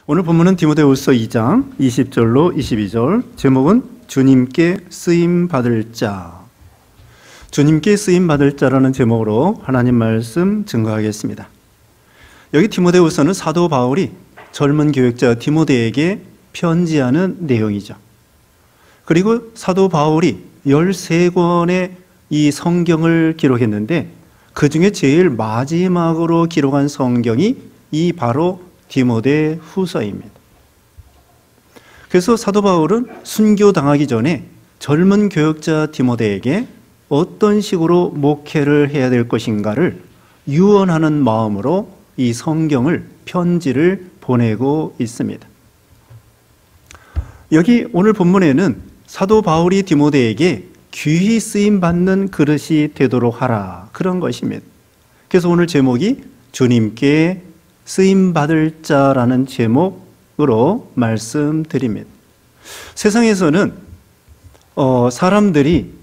오늘 본문은 디모데후서 2장 20절로 22절, 제목은 주님께 쓰임 받을 자. 주님께 쓰임 받을 자라는 제목으로 하나님 말씀 증거하겠습니다. 여기 디모데후서는 사도 바울이 젊은 교역자 디모데에게 편지하는 내용이죠. 그리고 사도 바울이 13권의 이 성경을 기록했는데 그 중에 제일 마지막으로 기록한 성경이 이 바로 디모데 후서입니다. 그래서 사도 바울은 순교당하기 전에 젊은 교역자 디모데에게 어떤 식으로 목회를 해야 될 것인가를 유언하는 마음으로 이 성경을, 편지를 보내고 있습니다. 여기 오늘 본문에는 사도 바울이 디모데에게 귀히 쓰임받는 그릇이 되도록 하라, 그런 것입니다. 그래서 오늘 제목이 주님께 쓰임받을 자라는 제목으로 말씀드립니다. 세상에서는 사람들이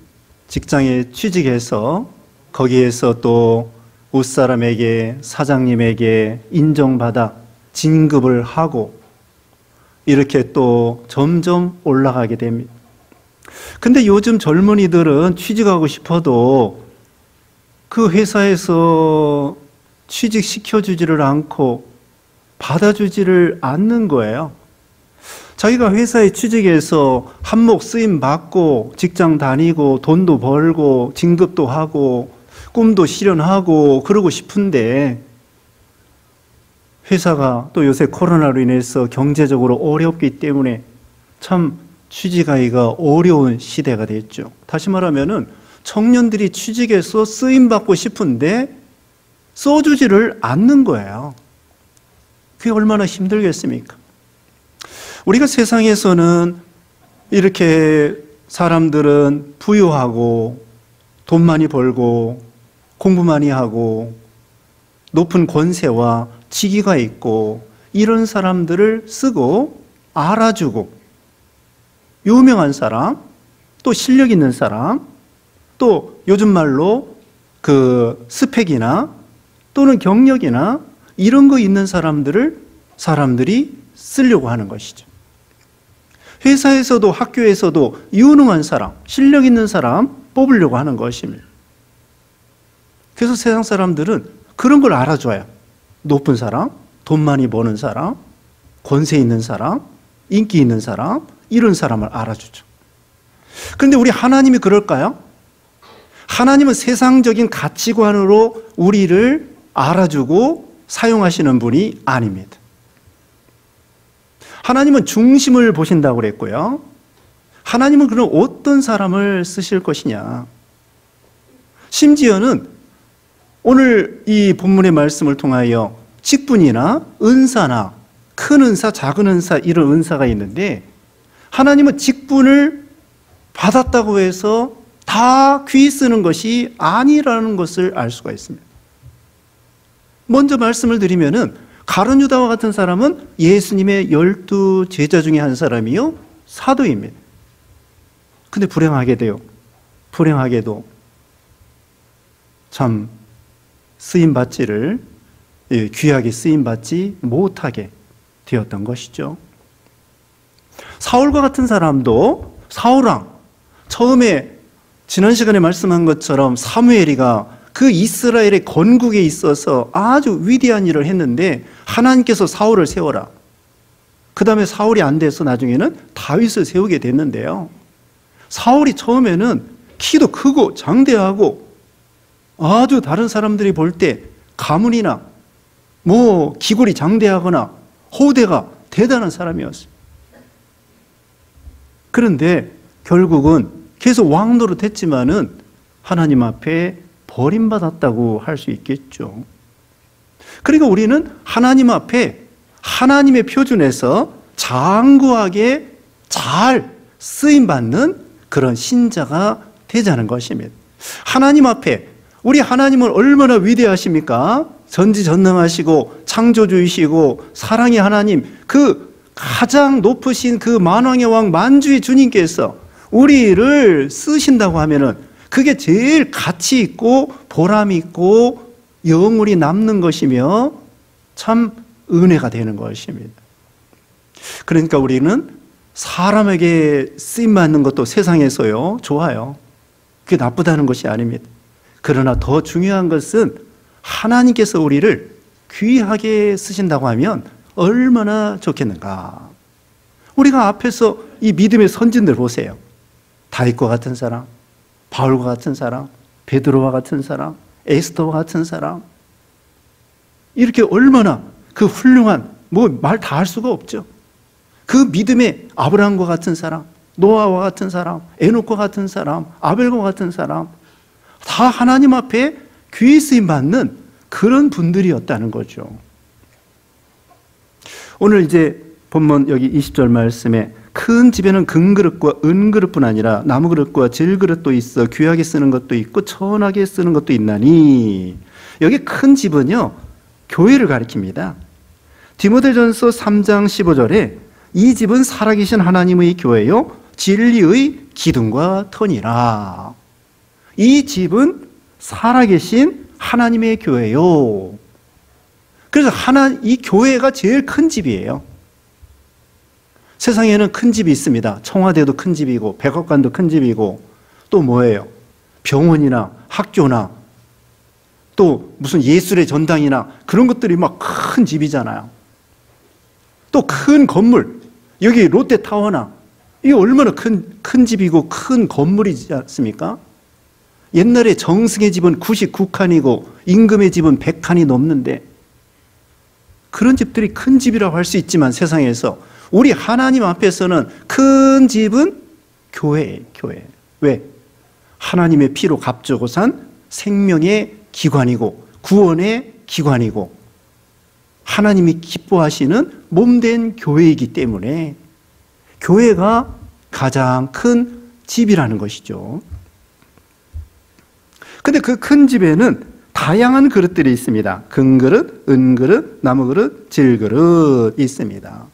직장에 취직해서 거기에서 또 윗사람에게, 사장님에게 인정받아 진급을 하고 이렇게 또 점점 올라가게 됩니다. 근데 요즘 젊은이들은 취직하고 싶어도 그 회사에서 취직시켜주지를 않고 받아주지를 않는 거예요. 자기가 회사에 취직해서 한몫 쓰임 받고 직장 다니고 돈도 벌고 진급도 하고 꿈도 실현하고 그러고 싶은데 회사가 또 요새 코로나로 인해서 경제적으로 어렵기 때문에 참 취직하기가 어려운 시대가 됐죠. 다시 말하면은 청년들이 취직해서 쓰임 받고 싶은데 써주지를 않는 거예요. 그게 얼마나 힘들겠습니까? 우리가 세상에서는 이렇게 사람들은 부유하고 돈 많이 벌고 공부 많이 하고 높은 권세와 직위가 있고 이런 사람들을 쓰고 알아주고 유명한 사람, 또 실력 있는 사람, 또 요즘 말로 그 스펙이나 또는 경력이나 이런 거 있는 사람들이 쓰려고 하는 것이죠. 회사에서도 학교에서도 유능한 사람, 실력 있는 사람 뽑으려고 하는 것입니다. 그래서 세상 사람들은 그런 걸 알아줘요. 높은 사람, 돈 많이 버는 사람, 권세 있는 사람, 인기 있는 사람, 이런 사람을 알아주죠. 그런데 우리 하나님이 그럴까요? 하나님은 세상적인 가치관으로 우리를 알아주고 사용하시는 분이 아닙니다. 하나님은 중심을 보신다고 그랬고요. 하나님은 그럼 어떤 사람을 쓰실 것이냐. 심지어는 오늘 이 본문의 말씀을 통하여 직분이나 은사나 큰 은사, 작은 은사 이런 은사가 있는데 하나님은 직분을 받았다고 해서 다 귀히 쓰는 것이 아니라는 것을 알 수가 있습니다. 먼저 말씀을 드리면은 가룟 유다와 같은 사람은 예수님의 12 제자 중에 한 사람이요 사도입니다. 근데 불행하게도 참 쓰임받지를 귀하게 쓰임받지 못하게 되었던 것이죠. 사울과 같은 사람도 사울왕, 처음에 지난 시간에 말씀한 것처럼 사무엘이가 그 이스라엘의 건국에 있어서 아주 위대한 일을 했는데 하나님께서 사울을 세워라. 그 다음에 사울이 안 돼서 나중에는 다윗을 세우게 됐는데요. 사울이 처음에는 키도 크고 장대하고 아주 다른 사람들이 볼 때 가문이나 기골이 장대하거나 호대가 대단한 사람이었어요. 그런데 결국은 계속 왕 노릇했지만은 하나님 앞에 버림받았다고 할 수 있겠죠. 그러니까 우리는 하나님 앞에 하나님의 표준에서 장구하게 잘 쓰임받는 그런 신자가 되자는 것입니다. 하나님 앞에 우리 하나님은 얼마나 위대하십니까? 전지전능하시고 창조주이시고 사랑의 하나님, 그 가장 높으신 그 만왕의 왕 만주의 주님께서 우리를 쓰신다고 하면은 그게 제일 가치 있고 보람 있고 영원히 남는 것이며 참 은혜가 되는 것입니다. 그러니까 우리는 사람에게 쓰임받는 것도 세상에서요, 좋아요. 그게 나쁘다는 것이 아닙니다. 그러나 더 중요한 것은 하나님께서 우리를 귀하게 쓰신다고 하면 얼마나 좋겠는가. 우리가 앞에서 이 믿음의 선진들 보세요. 다윗과 같은 사람, 바울과 같은 사람, 베드로와 같은 사람, 에스더와 같은 사람, 이렇게 얼마나 그 훌륭한, 뭐 말 다 할 수가 없죠. 그 믿음의 아브라함과 같은 사람, 노아와 같은 사람, 에녹과 같은 사람, 아벨과 같은 사람, 다 하나님 앞에 귀히 쓰임 받는 그런 분들이었다는 거죠. 오늘 이제 본문 여기 20절 말씀에 큰 집에는 금그릇과 은그릇뿐 아니라 나무그릇과 질그릇도 있어 귀하게 쓰는 것도 있고 천하게 쓰는 것도 있나니, 여기 큰 집은요, 교회를 가리킵니다. 디모데전서 3장 15절에 이 집은 살아계신 하나님의 교회요 진리의 기둥과 터니라. 이 집은 살아계신 하나님의 교회요. 그래서 이 교회가 제일 큰 집이에요. 세상에는 큰 집이 있습니다. 청와대도 큰 집이고 백악관도 큰 집이고 또 뭐예요? 병원이나 학교나 또 무슨 예술의 전당이나 그런 것들이 막 큰 집이잖아요. 또 큰 건물, 여기 롯데타워나 이게 얼마나 큰 집이고 큰 건물이지 않습니까? 옛날에 정승의 집은 99칸이고 임금의 집은 100칸이 넘는데, 그런 집들이 큰 집이라고 할 수 있지만 세상에서 우리 하나님 앞에서는 큰 집은 교회예요. 교회. 왜? 하나님의 피로 값주고 산 생명의 기관이고 구원의 기관이고 하나님이 기뻐하시는 몸된 교회이기 때문에 교회가 가장 큰 집이라는 것이죠. 근데 그 큰 집에는 다양한 그릇들이 있습니다. 금그릇, 은그릇, 나무그릇, 질그릇 있습니다.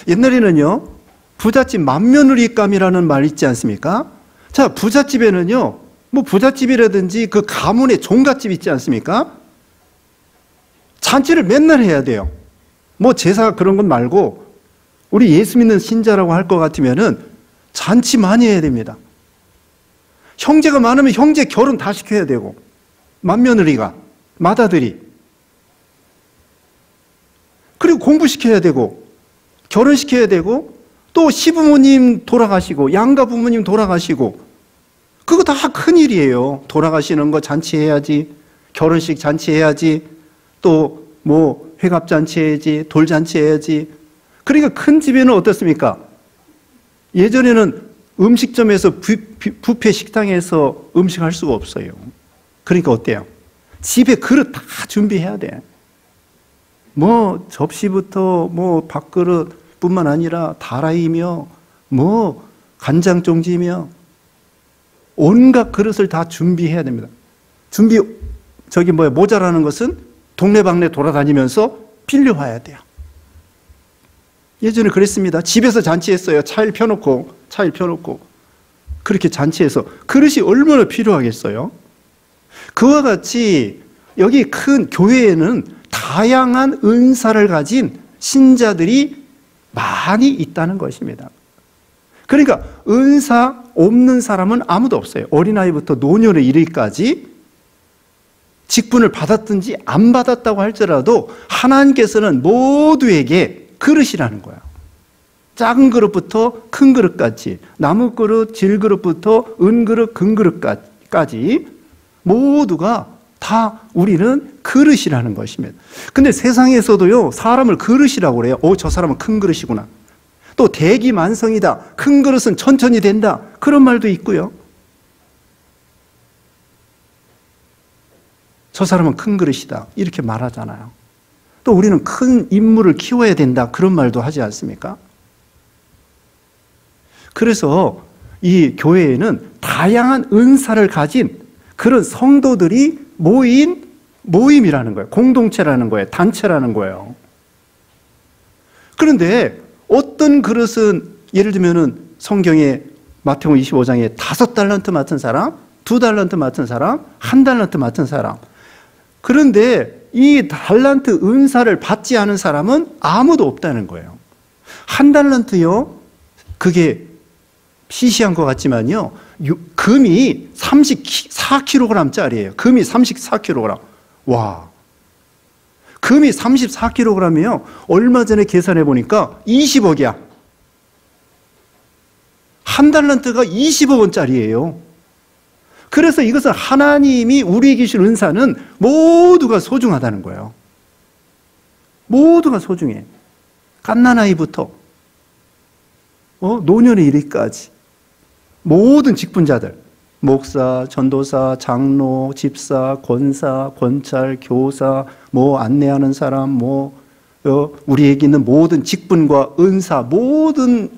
옛날에는요, 부잣집 맏며느리감이라는 말 있지 않습니까? 자, 부잣집에는요, 뭐 부잣집이라든지 그 가문의 종갓집 있지 않습니까? 잔치를 맨날 해야 돼요. 뭐 제사 그런 건 말고 우리 예수 믿는 신자라고 할 것 같으면은 잔치 많이 해야 됩니다. 형제가 많으면 형제 결혼 다 시켜야 되고, 맏며느리가, 맏아들이. 그리고 공부시켜야 되고, 결혼시켜야 되고, 또 시부모님 돌아가시고, 양가 부모님 돌아가시고, 그거 다 큰일이에요. 돌아가시는 거 잔치해야지, 결혼식 잔치해야지, 또 뭐 회갑잔치 해야지, 돌잔치 해야지. 그러니까 큰 집에는 어떻습니까? 예전에는 음식점에서 뷔페 식당에서 음식할 수가 없어요. 그러니까 어때요? 집에 그릇 다 준비해야 돼. 뭐 접시부터 뭐 밥그릇뿐만 아니라 다라이며 뭐 간장종지며 온갖 그릇을 다 준비해야 됩니다. 모자라는 것은 동네방네 돌아다니면서 빌려와야 돼요. 예전에 그랬습니다. 집에서 잔치했어요. 차일 펴놓고 그렇게 잔치해서 그릇이 얼마나 필요하겠어요? 그와 같이 여기 큰 교회에는 다양한 은사를 가진 신자들이 많이 있다는 것입니다. 그러니까 은사 없는 사람은 아무도 없어요. 어린아이부터 노년에 이르기까지 직분을 받았든지 안 받았다고 할지라도 하나님께서는 모두에게 그릇이라는 거예요. 작은 그릇부터 큰 그릇까지, 나무 그릇, 질 그릇부터 은 그릇, 금 그릇까지 모두가 다 우리는 그릇이라는 것입니다. 근데 세상에서도요, 사람을 그릇이라고 그래요. 저 사람은 큰 그릇이구나. 또 대기만성이다. 큰 그릇은 천천히 된다. 그런 말도 있고요. 저 사람은 큰 그릇이다. 이렇게 말하잖아요. 또 우리는 큰 인물을 키워야 된다. 그런 말도 하지 않습니까? 그래서 이 교회에는 다양한 은사를 가진 그런 성도들이 모임이라는 거예요. 공동체라는 거예요. 단체라는 거예요. 그런데 어떤 그릇은 예를 들면은 성경에 마태복음 25장에 5달란트 맡은 사람, 2달란트 맡은 사람, 1달란트 맡은 사람. 그런데 이 달란트 은사를 받지 않은 사람은 아무도 없다는 거예요. 한 달란트요, 그게 시시한 것 같지만요, 금이 34kg짜리예요. 금이 34kg. 와. 금이 34kg이면 얼마 전에 계산해 보니까 20억이야. 한 달란트가 20억 원짜리예요. 그래서 이것은 하나님이 우리에게 주신 은사는 모두가 소중하다는 거예요. 모두가 소중해. 갓난아이부터 노년에 이르기까지 모든 직분자들, 목사, 전도사, 장로, 집사, 권사, 권찰, 교사, 안내하는 사람, 우리에게 있는 모든 직분과 은사, 모든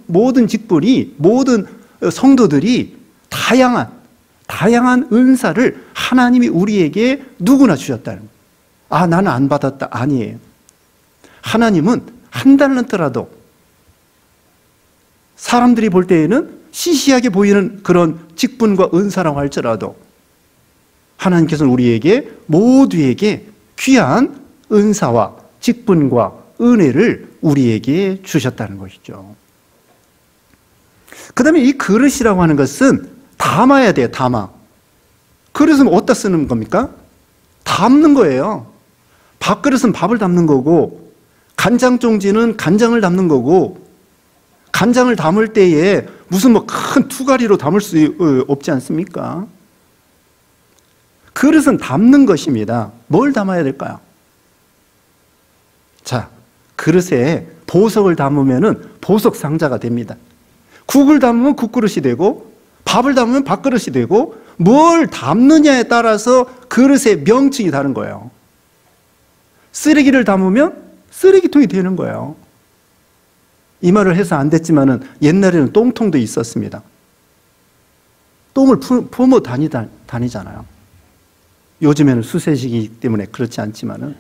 직분이, 모든 성도들이 다양한 은사를 하나님이 우리에게 누구나 주셨다는 거예요. 나는 안 받았다. 아니에요. 하나님은 한 달란트라도 사람들이 볼 때에는 시시하게 보이는 그런 직분과 은사라고 할지라도 하나님께서는 우리에게 모두에게 귀한 은사와 직분과 은혜를 우리에게 주셨다는 것이죠. 그 다음에 이 그릇이라고 하는 것은 담아야 돼요. 담아. 그릇은 어디다 쓰는 겁니까? 담는 거예요. 밥그릇은 밥을 담는 거고, 간장종지는 간장을 담는 거고, 간장을 담을 때에 무슨 큰 투가리로 담을 수 없지 않습니까? 그릇은 담는 것입니다. 뭘 담아야 될까요? 자, 그릇에 보석을 담으면 보석 상자가 됩니다. 국을 담으면 국그릇이 되고, 밥을 담으면 밥그릇이 되고, 뭘 담느냐에 따라서 그릇의 명칭이 다른 거예요. 쓰레기를 담으면 쓰레기통이 되는 거예요. 이 말을 해서 안 됐지만은 옛날에는 똥통도 있었습니다. 똥을 품어 다니잖아요. 요즘에는 수세식이기 때문에 그렇지 않지만은.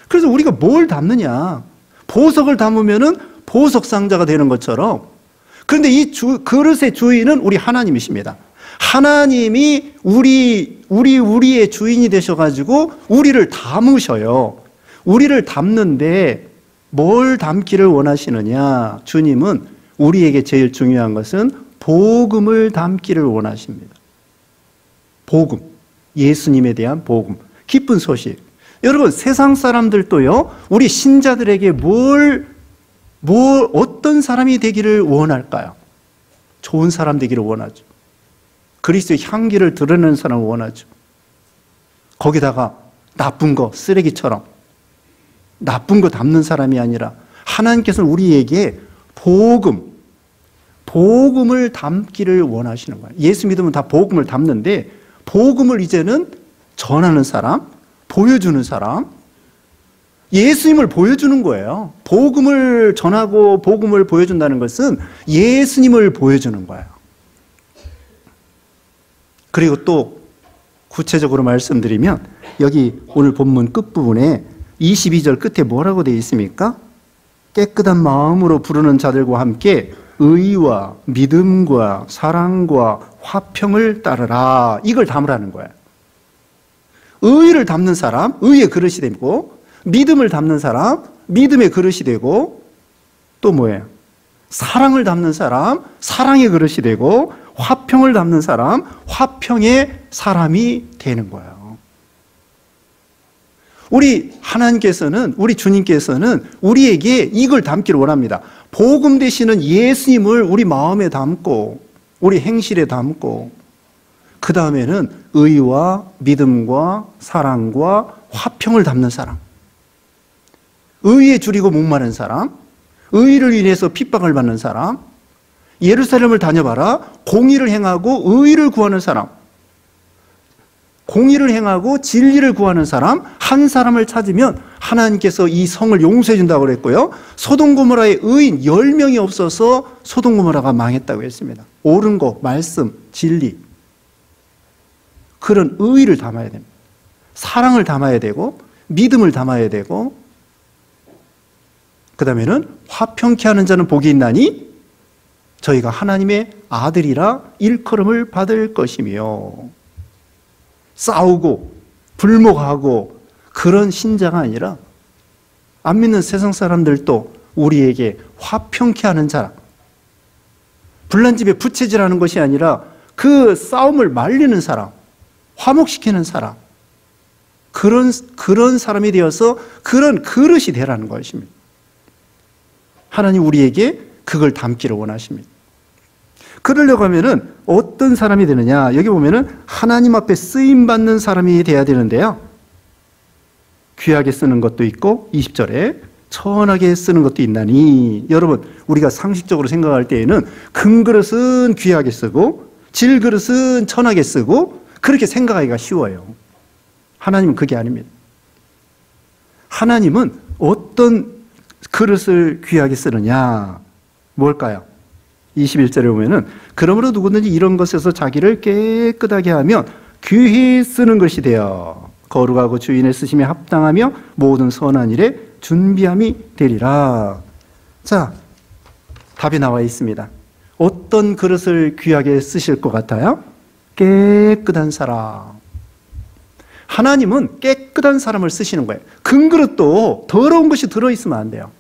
그래서 우리가 뭘 담느냐? 보석을 담으면은 보석 상자가 되는 것처럼, 그런데 이 그릇의 주인은 우리 하나님이십니다. 하나님이 우리의 주인이 되셔가지고 우리를 담으셔요. 우리를 담는데 뭘 담기를 원하시느냐? 주님은 우리에게 제일 중요한 것은 복음을 담기를 원하십니다. 복음, 예수님에 대한 복음, 기쁜 소식. 여러분, 세상 사람들도요, 우리 신자들에게 어떤 사람이 되기를 원할까요? 좋은 사람 되기를 원하죠. 그리스도의 향기를 드러내는 사람을 원하죠. 거기다가 나쁜 거, 쓰레기처럼 나쁜 거 담는 사람이 아니라 하나님께서는 우리에게 복음을 담기를 원하시는 거예요. 예수 믿으면 다 복음을 담는데, 복음을 이제는 전하는 사람, 보여주는 사람, 예수님을 보여주는 거예요. 복음을 전하고 복음을 보여준다는 것은 예수님을 보여주는 거예요. 그리고 또 구체적으로 말씀드리면, 여기 오늘 본문 끝부분에 22절 끝에 뭐라고 되어 있습니까? 깨끗한 마음으로 부르는 자들과 함께 의와 믿음과 사랑과 화평을 따르라. 이걸 담으라는 거예요. 의를 담는 사람, 의의 그릇이 되고, 믿음을 담는 사람, 믿음의 그릇이 되고, 또 뭐예요? 사랑을 담는 사람, 사랑의 그릇이 되고, 화평을 담는 사람, 화평의 사람이 되는 거예요. 우리 하나님께서는, 우리 주님께서는 우리에게 이걸 담기를 원합니다. 복음 되시는 예수님을 우리 마음에 담고, 우리 행실에 담고, 그 다음에는 의와 믿음과 사랑과 화평을 담는 사람, 의에 줄이고 목마른 사람, 의를 인해서 핍박을 받는 사람, 예루살렘을 다녀봐라, 공의를 행하고 의를 구하는 사람, 공의를 행하고 진리를 구하는 사람, 한 사람을 찾으면 하나님께서 이 성을 용서해 준다고 그랬고요. 소돔고모라의 의인 10명이 없어서 소돔고모라가 망했다고 했습니다. 옳은 거, 말씀, 진리, 그런 의의를 담아야 됩니다. 사랑을 담아야 되고, 믿음을 담아야 되고, 그 다음에는 화평케 하는 자는 복이 있나니 저희가 하나님의 아들이라 일컬음을 받을 것이며, 싸우고 불목하고 그런 신자가 아니라, 안 믿는 세상 사람들도 우리에게 화평케 하는 자라. 불난 집에 부채질하는 것이 아니라 그 싸움을 말리는 사람, 화목시키는 사람, 그런 사람이 되어서 그런 그릇이 되라는 것입니다. 하나님 우리에게 그걸 담기를 원하십니다. 그러려고 하면은 어떤 사람이 되느냐? 여기 보면은 하나님 앞에 쓰임 받는 사람이 돼야 되는데요. 귀하게 쓰는 것도 있고 20절에 천하게 쓰는 것도 있나니. 여러분, 우리가 상식적으로 생각할 때에는 큰 그릇은 귀하게 쓰고 질 그릇은 천하게 쓰고 그렇게 생각하기가 쉬워요. 하나님은 그게 아닙니다. 하나님은 어떤 그릇을 귀하게 쓰느냐? 뭘까요? 21절에 보면은 그러므로 누구든지 이런 것에서 자기를 깨끗하게 하면 귀히 쓰는 것이 되어 거룩하고 주인의 쓰심에 합당하며 모든 선한 일에 준비함이 되리라. 자, 답이 나와 있습니다. 어떤 그릇을 귀하게 쓰실 것 같아요? 깨끗한 사람. 하나님은 깨끗한 사람을 쓰시는 거예요. 큰 그릇도 더러운 것이 들어있으면 안 돼요.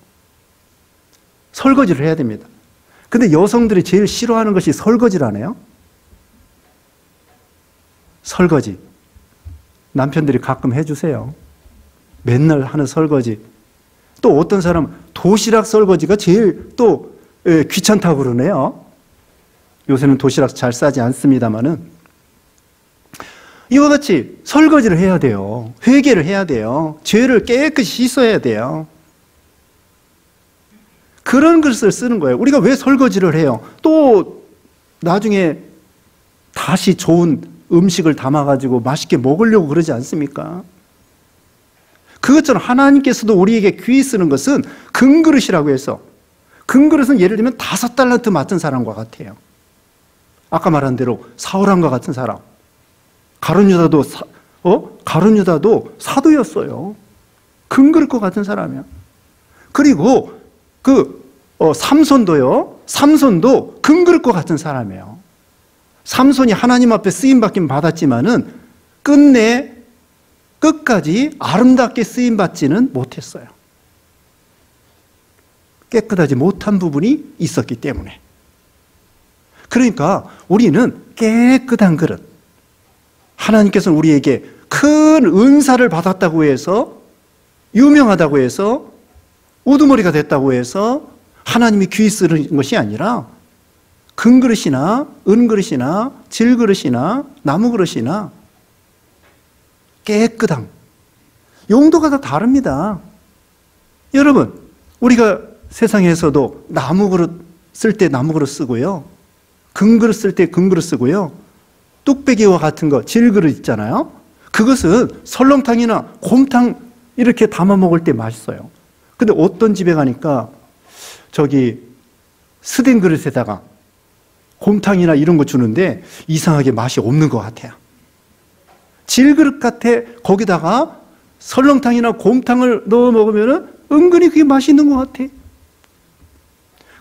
설거지를 해야 됩니다. 근데 여성들이 제일 싫어하는 것이 설거지라네요. 설거지. 남편들이 가끔 해주세요. 맨날 하는 설거지. 또 어떤 사람은 도시락 설거지가 제일 또 귀찮다고 그러네요. 요새는 도시락 잘 싸지 않습니다만은 이와 같이 설거지를 해야 돼요. 회개를 해야 돼요. 죄를 깨끗이 씻어야 돼요. 그런 글을 쓰는 거예요. 우리가 왜 설거지를 해요? 또 나중에 다시 좋은 음식을 담아가지고 맛있게 먹으려고 그러지 않습니까? 그것처럼 하나님께서도 우리에게 귀히 쓰는 것은 금그릇이라고 해서, 금그릇은 예를 들면 5달란트 맡은 사람과 같아요. 아까 말한 대로 사울왕과 같은 사람. 가룟 유다도 사도였어요. 금그릇과 같은 사람이야. 그리고 삼손도 금그릇과 같은 사람이에요. 삼손이 하나님 앞에 쓰임받긴 받았지만은 끝까지 아름답게 쓰임받지는 못했어요. 깨끗하지 못한 부분이 있었기 때문에. 그러니까 우리는 깨끗한 그릇, 하나님께서는 우리에게 큰 은사를 받았다고 해서, 유명하다고 해서, 우두머리가 됐다고 해서 하나님이 귀히 쓰는 것이 아니라 금그릇이나 은그릇이나 질그릇이나 나무그릇이나 깨끗함, 용도가 다 다릅니다. 여러분, 우리가 세상에서도 나무그릇 쓸 때 나무그릇 쓰고요, 금그릇 쓸 때 금그릇 쓰고요, 뚝배기와 같은 거 질그릇 있잖아요. 그것은 설렁탕이나 곰탕 이렇게 담아 먹을 때 맛있어요. 근데 어떤 집에 가니까 스텐 그릇에다가 곰탕이나 이런 거 주는데 이상하게 맛이 없는 것 같아요. 질그릇 같아. 거기다가 설렁탕이나 곰탕을 넣어 먹으면 은근히 그게 맛있는 것 같아.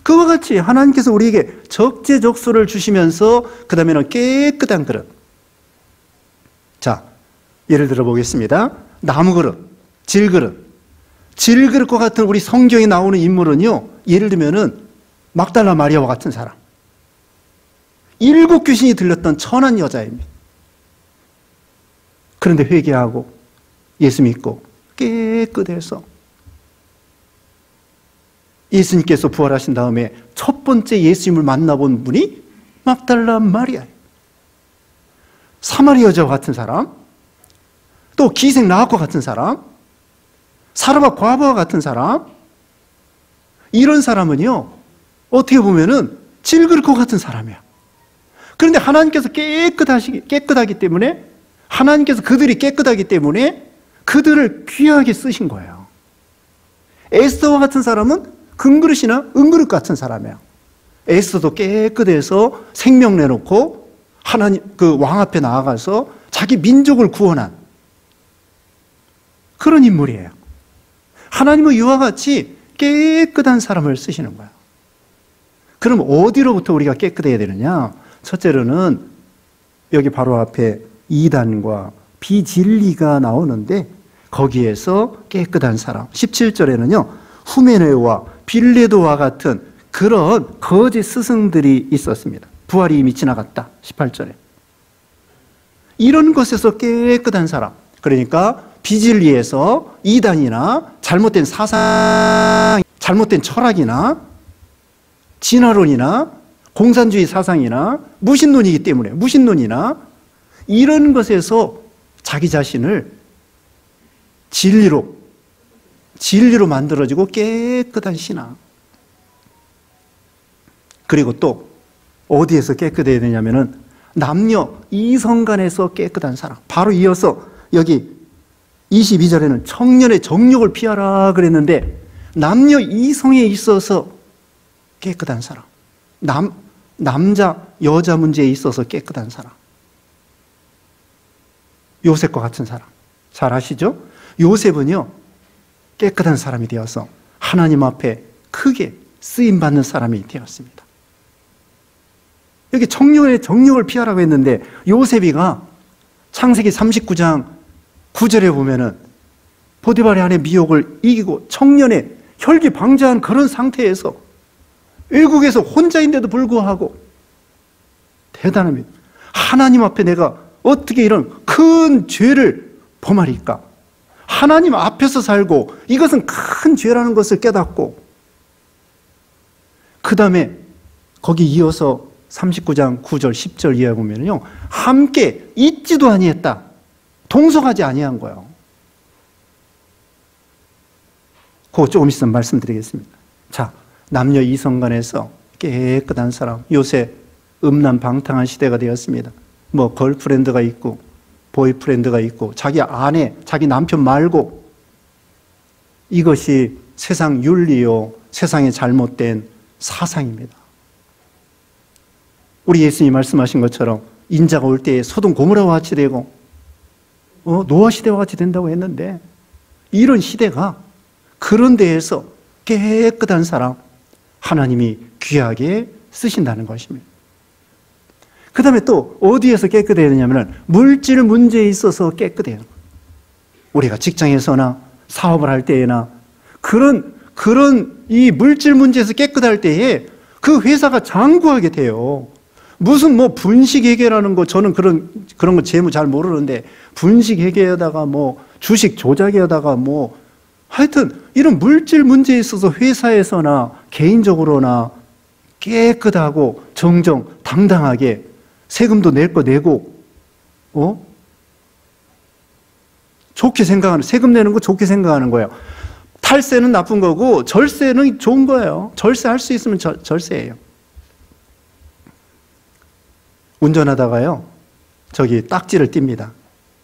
그와 같이 하나님께서 우리에게 적재적소를 주시면서 그 다음에는 깨끗한 그릇. 자, 예를 들어 보겠습니다. 나무그릇, 질그릇. 질그릇과 같은 우리 성경에 나오는 인물은요, 예를 들면은 막달라 마리아와 같은 사람. 7 귀신이 들렸던 천한 여자입니다. 그런데 회개하고 예수 믿고 깨끗해서 예수님께서 부활하신 다음에 첫 번째 예수님을 만나본 분이 막달라 마리아예요. 사마리 여자와 같은 사람, 또 기생 라합과 같은 사람, 사르밧 과부와 같은 사람, 이런 사람은요, 어떻게 보면은 질그릇과 같은 사람이야. 그런데 하나님께서 깨끗하기 때문에, 하나님께서 그들이 깨끗하기 때문에 그들을 귀하게 쓰신 거예요. 에스더와 같은 사람은 금그릇이나 은그릇 같은 사람이에요. 에스더도 깨끗해서 생명 내놓고 하나님 왕 앞에 나아가서 자기 민족을 구원한 그런 인물이에요. 하나님은 이와 같이 깨끗한 사람을 쓰시는 거예요. 그럼 어디로부터 우리가 깨끗해야 되느냐? 첫째로는 여기 바로 앞에 이단과 비진리가 나오는데 거기에서 깨끗한 사람. 17절에는요, 후메네오와 빌레도와 같은 그런 거짓 스승들이 있었습니다. 부활이 이미 지나갔다. 18절에. 이런 것에서 깨끗한 사람, 그러니까 비진리에서 이단이나 잘못된 사상, 잘못된 철학이나 진화론이나 공산주의 사상이나 무신론이기 때문에 무신론이나 이런 것에서 자기 자신을 진리로 만들어지고 깨끗한 신앙. 그리고 또 어디에서 깨끗해야 되냐면은 남녀 이성간에서 깨끗한 사람. 바로 이어서 여기 22절에는 청년의 정욕을 피하라 그랬는데 남녀 이성에 있어서 깨끗한 사람. 남자 여자 문제에 있어서 깨끗한 사람. 요셉과 같은 사람. 잘 아시죠? 요셉은요 깨끗한 사람이 되어서 하나님 앞에 크게 쓰임받는 사람이 되었습니다. 여기 청년의 정욕을 피하라고 했는데 요셉이가 창세기 39장 9절에 보면은 보디발의 아내 미혹을 이기고 청년의 혈기방자한 그런 상태에서 외국에서 혼자인데도 불구하고 대단합니다. 하나님 앞에 내가 어떻게 이런 큰 죄를 범하리까? 하나님 앞에서 살고 이것은 큰 죄라는 것을 깨닫고 그 다음에 거기 이어서 39장 9절 10절 이하에 보면요 함께 있지도 아니했다. 동석하지 아니한 거예요. 그거 조금 있으면 말씀드리겠습니다. 자, 남녀 이성간에서 깨끗한 사람. 요새 음란방탕한 시대가 되었습니다. 뭐 걸프렌드가 있고 보이프렌드가 있고 자기 아내, 자기 남편 말고 이것이 세상 윤리요 세상의 잘못된 사상입니다. 우리 예수님이 말씀하신 것처럼 인자가 올 때에 소돔 고모라와 같이 되고 노아 시대와 같이 된다고 했는데 이런 시대가 그런 데에서 깨끗한 사람 하나님이 귀하게 쓰신다는 것입니다. 그 다음에 또 어디에서 깨끗해야 되냐면 물질 문제에 있어서 깨끗해야 해요. 우리가 직장에서나 사업을 할 때에나 그런 이 물질 문제에서 깨끗할 때에 그 회사가 장구하게 돼요. 무슨 뭐 분식회계라는 거 저는 그런 거 재무 잘 모르는데 분식회계에다가 뭐 주식 조작에다가 뭐 하여튼 이런 물질 문제에 있어서 회사에서나 개인적으로나 깨끗하고 정정 당당하게 세금도 낼 거 내고 좋게 생각하는 세금 내는 거 좋게 생각하는 거예요. 탈세는 나쁜 거고 절세는 좋은 거예요. 절세할 수 있으면 절세예요. 운전하다가요 저기 딱지를 띱니다.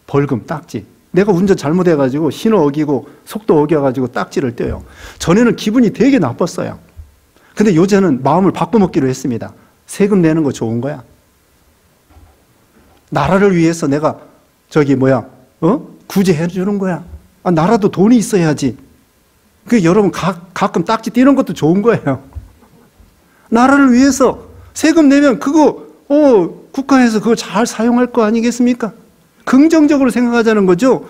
벌금 딱지. 내가 운전 잘못해가지고 신호 어기고 속도 어겨가지고 딱지를 떼요. 전에는 기분이 되게 나빴어요. 근데 요새는 마음을 바꿔먹기로 했습니다. 세금 내는 거 좋은 거야. 나라를 위해서 내가 구제해 주는 거야. 나라도 돈이 있어야지. 여러분 가끔 딱지 띄는 것도 좋은 거예요. 나라를 위해서 세금 내면 그거 국가에서 그거 잘 사용할 거 아니겠습니까? 긍정적으로 생각하자는 거죠.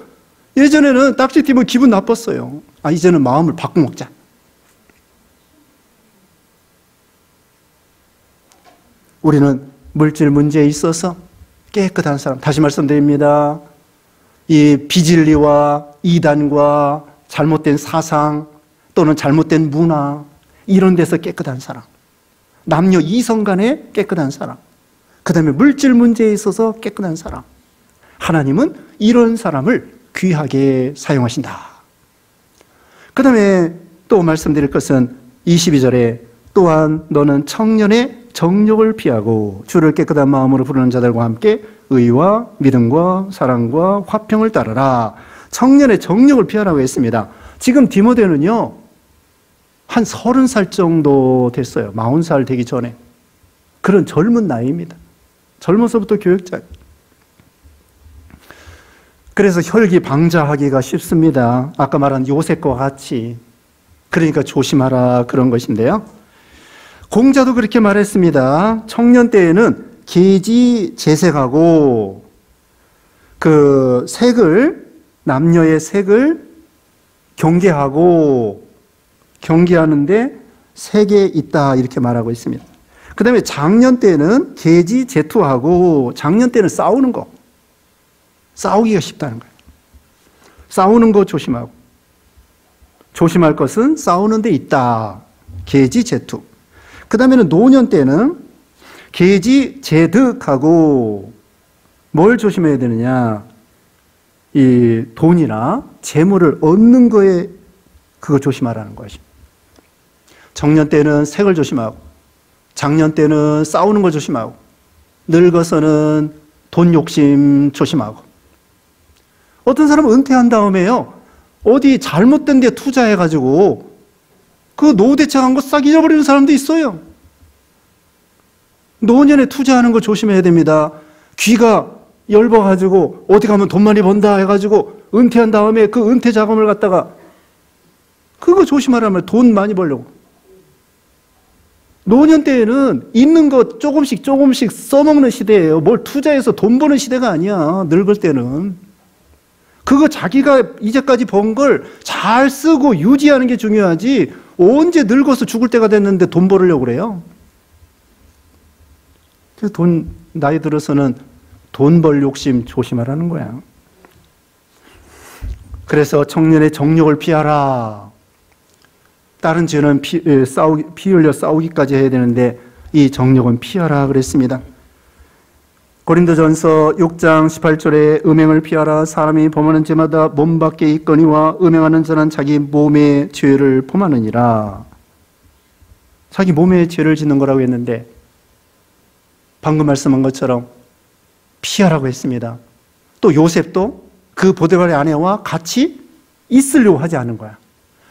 예전에는 딱지 띄면 기분 나빴어요. 이제는 마음을 바꿔먹자. 우리는 물질 문제에 있어서 깨끗한 사람. 다시 말씀드립니다. 이 비진리와 이단과 잘못된 사상 또는 잘못된 문화 이런 데서 깨끗한 사람. 남녀 이성 간에 깨끗한 사람. 그 다음에 물질 문제에 있어서 깨끗한 사람. 하나님은 이런 사람을 귀하게 사용하신다. 그 다음에 또 말씀드릴 것은 22절에 또한 너는 청년의 정욕을 피하고 주를 깨끗한 마음으로 부르는 자들과 함께 의와 믿음과 사랑과 화평을 따르라. 청년의 정욕을 피하라고 했습니다. 지금 디모데는요 한 30살 정도 됐어요. 40살 되기 전에. 그런 젊은 나이입니다. 젊어서부터 교역자. 그래서 혈기방자하기가 쉽습니다. 아까 말한 요셉과 같이. 그러니까 조심하라 그런 것인데요. 공자도 그렇게 말했습니다. 청년 때에는 계지 재색하고 그 색을 남녀의 색을 경계하는데 세 개 있다 이렇게 말하고 있습니다. 그 다음에 장년 때는 계지 제투하고 장년 때는 싸우는 거. 싸우기가 쉽다는 거예요. 싸우는 거 조심하고. 조심할 것은 싸우는 데 있다. 계지 제투. 그 다음에는 노년 때는 계지 제득하고 뭘 조심해야 되느냐. 이 돈이나 재물을 얻는 거에 그거 조심하라는 것입니다. 청년 때는 색을 조심하고 장년 때는 싸우는 걸 조심하고 늙어서는 돈 욕심 조심하고 어떤 사람은 은퇴한 다음에요 어디 잘못된 데 투자해가지고 그 노후 대책한 거 싹 잊어버리는 사람도 있어요. 노년에 투자하는 거 조심해야 됩니다. 귀가 열버가지고 어디 가면 돈 많이 번다 해가지고 은퇴한 다음에 그 은퇴 자금을 갖다가 그거 조심하라면 돈 많이 벌려고. 노년 때에는 있는 거 조금씩 써먹는 시대예요. 뭘 투자해서 돈 버는 시대가 아니야. 늙을 때는. 그거 자기가 이제까지 번 걸 잘 쓰고 유지하는 게 중요하지 언제 늙어서 죽을 때가 됐는데 돈 벌으려고 그래요. 그래서 나이 들어서는 돈 벌 욕심 조심하라는 거야. 그래서 청년의 정욕을 피하라. 다른 죄는 피 흘려 싸우기까지 해야 되는데 이 정욕은 피하라 그랬습니다. 고린도전서 6장 18절에 음행을 피하라. 사람이 범하는 죄마다 몸 밖에 있거니와 음행하는 자는 자기 몸의 죄를 범하느니라. 자기 몸의 죄를 짓는 거라고 했는데 방금 말씀한 것처럼 피하라고 했습니다. 또 요셉도 그 보디발의 아내와 같이 있으려고 하지 않은 거야.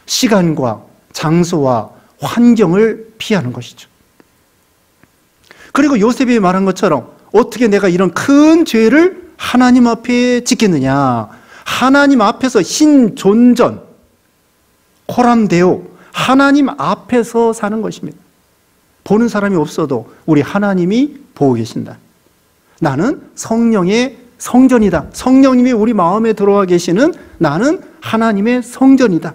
시간과 장소와 환경을 피하는 것이죠. 그리고 요셉이 말한 것처럼 어떻게 내가 이런 큰 죄를 하나님 앞에 짓겠느냐. 하나님 앞에서 신존전, 코람데오, 하나님 앞에서 사는 것입니다. 보는 사람이 없어도 우리 하나님이 보고 계신다. 나는 성령의 성전이다. 성령님이 우리 마음에 들어와 계시는 나는 하나님의 성전이다.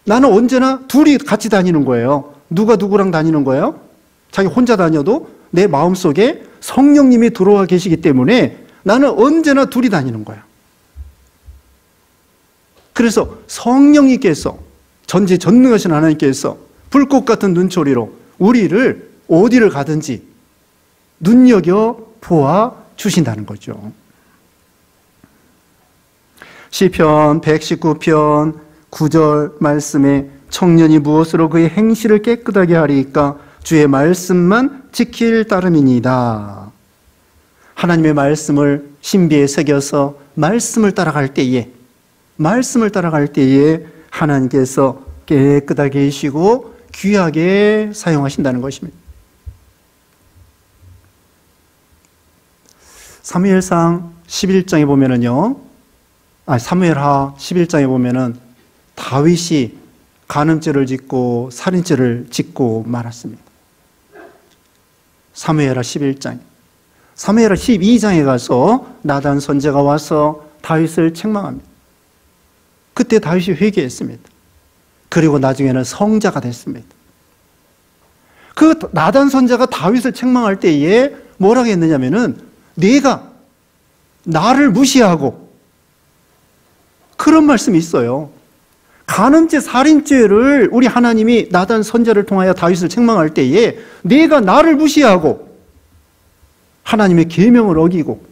나는 언제나 둘이 같이 다니는 거예요. 누가 누구랑 다니는 거예요? 자기 혼자 다녀도 내 마음속에 성령님이 들어와 계시기 때문에 나는 언제나 둘이 다니는 거야. 그래서 성령님께서 전지전능하신 하나님께서 불꽃 같은 눈초리로 우리를 어디를 가든지 눈여겨 보아 주신다는 거죠. 시편 119편 9절 말씀에 청년이 무엇으로 그의 행실을 깨끗하게 하리까 주의 말씀만 지킬 따름이니이다. 하나님의 말씀을 신비에 새겨서 말씀을 따라갈 때에 하나님께서 깨끗하게 하시고 귀하게 사용하신다는 것입니다. 사무엘상 11장에 보면은요, 사무엘하 11장에 보면은 다윗이 간음죄를 짓고 살인죄를 짓고 말았습니다. 사무엘하 11장. 사무엘하 12장에 가서 나단 선지자가 와서 다윗을 책망합니다. 그때 다윗이 회개했습니다. 그리고 나중에는 성자가 됐습니다. 그 나단 선지자가 다윗을 책망할 때에 뭐라고 했느냐면은 네가 나를 무시하고, 그런 말씀이 있어요. 간음죄, 살인죄를 우리 하나님이 나단 선지자를 통하여 다윗을 책망할 때에 네가 나를 무시하고 하나님의 계명을 어기고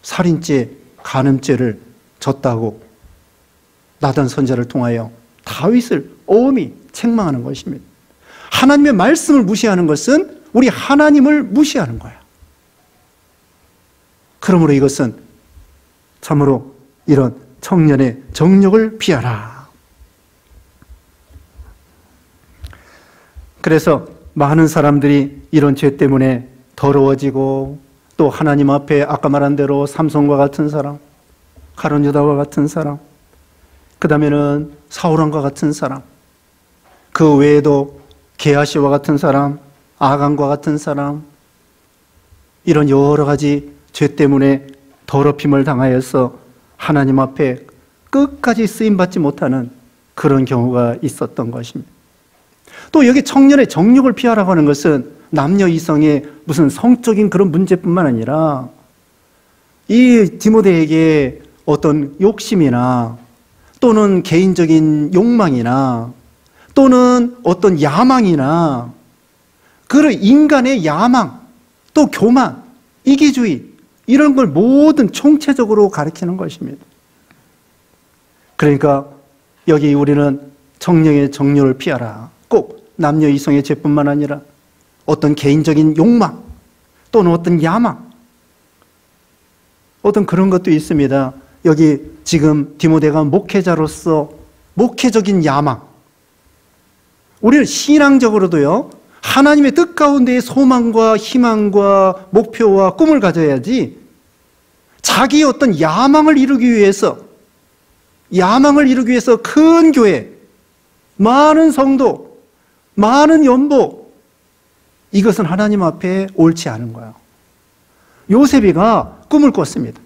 살인죄, 간음죄를 졌다고 나단 선지자를 통하여 다윗을 엄히 책망하는 것입니다. 하나님의 말씀을 무시하는 것은 우리 하나님을 무시하는 거야. 그러므로 이것은 참으로 이런 청년의 정욕을 피하라. 그래서 많은 사람들이 이런 죄 때문에 더러워지고 또 하나님 앞에 아까 말한 대로 삼손과 같은 사람, 가룟 유다와 같은 사람, 그 다음에는 사울왕과 같은 사람, 그 외에도 게하시와 같은 사람, 아간과 같은 사람, 이런 여러 가지 죄 때문에 더럽힘을 당하여서 하나님 앞에 끝까지 쓰임받지 못하는 그런 경우가 있었던 것입니다. 또 여기 청년의 정욕을 피하라고 하는 것은 남녀 이성의 무슨 성적인 그런 문제뿐만 아니라 이 디모데에게 어떤 욕심이나 또는 개인적인 욕망이나 또는 어떤 야망이나 그런 인간의 야망, 또 교만, 이기주의 이런 걸 모든 총체적으로 가리키는 것입니다. 그러니까 여기 우리는 정령의 정욕을 피하라. 꼭 남녀 이성의 죄뿐만 아니라 어떤 개인적인 욕망 또는 어떤 야망 어떤 그런 것도 있습니다. 여기 지금 디모데가 목회자로서 목회적인 야망, 우리는 신앙적으로도요 하나님의 뜻 가운데의 소망과 희망과 목표와 꿈을 가져야지 자기의 어떤 야망을 이루기 위해서 큰 교회, 많은 성도, 많은 연복, 이것은 하나님 앞에 옳지 않은 거예요. 요셉이가 꿈을 꿨습니다.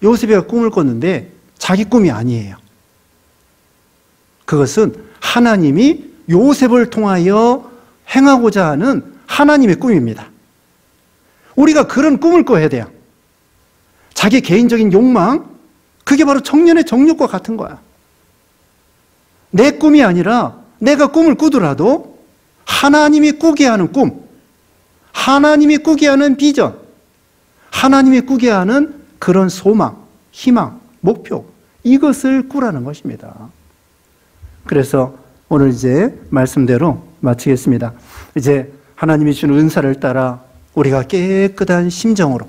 요셉이가 꿈을 꿨는데 자기 꿈이 아니에요. 그것은 하나님이 요셉을 통하여 행하고자 하는 하나님의 꿈입니다. 우리가 그런 꿈을 꿔야 돼요. 자기 개인적인 욕망, 그게 바로 청년의 정욕과 같은 거야. 내 꿈이 아니라 내가 꿈을 꾸더라도 하나님이 꾸게 하는 꿈, 하나님이 꾸게 하는 비전, 하나님이 꾸게 하는 그런 소망, 희망, 목표, 이것을 꾸라는 것입니다. 그래서 오늘 이제 말씀대로 마치겠습니다. 이제 하나님이 주는 은사를 따라 우리가 깨끗한 심정으로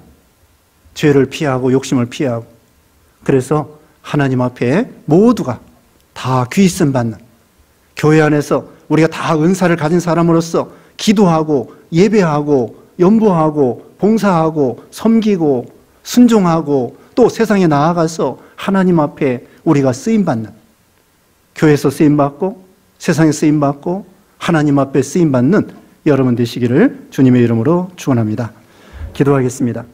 죄를 피하고 욕심을 피하고, 그래서 하나님 앞에 모두가 다 귀씀 받는, 교회 안에서 우리가 다 은사를 가진 사람으로서 기도하고 예배하고 연보하고 봉사하고 섬기고 순종하고 또 세상에 나아가서 하나님 앞에 우리가 쓰임받는, 교회에서 쓰임받고 세상에 쓰임받고 하나님 앞에 쓰임받는 여러분 되시기를 주님의 이름으로 축원합니다. 기도하겠습니다.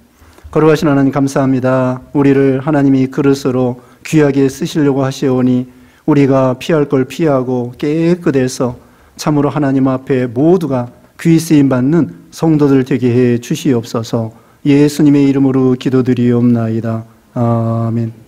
거룩하신 하나님 감사합니다. 우리를 하나님이 그릇으로 귀하게 쓰시려고 하시오니 우리가 피할 걸 피하고 깨끗해서 참으로 하나님 앞에 모두가 귀 쓰임받는 성도들 되게 해 주시옵소서. 예수님의 이름으로 기도드리옵나이다. 아멘.